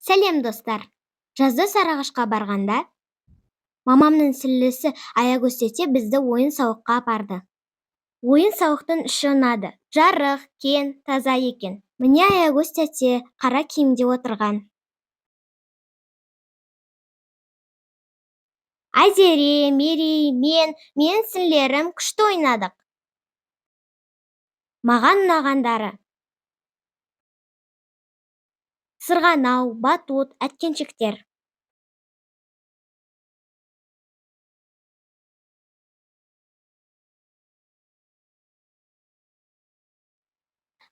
Сәлем, достар! Жазда Сарыағашқа барғанда, мамамның сіңлісі Аягөз тете бізді ойын-сауыққа апарды. Ойын-сауықтың іші ұнады. Жарық, кең, таза екен. Міне Аягөз тете қара киімде отырған. Айзере, Мерей, менің сіңлерім күшті ойнадық. Маған ұнағандары: сырғанау, батут, әткеншектер.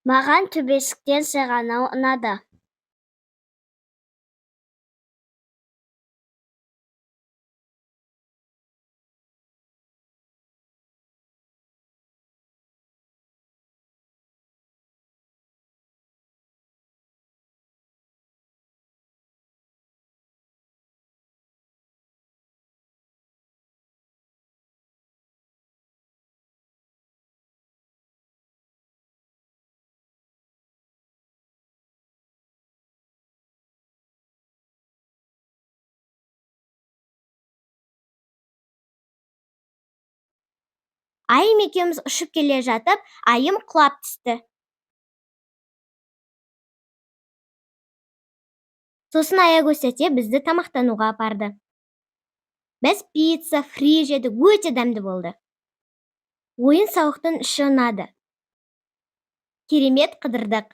Маған төбесіктен сырғанау ұнады. Айым екеуміз ұшып келе жатып, айым құлап түсті. Сосын Аягөз тете бізді тамақтануға апарды. Біз пицца, фри жедік, өте дәмді болды. Ойын-сауықтың іші ұнады. Керемет қыдырдық.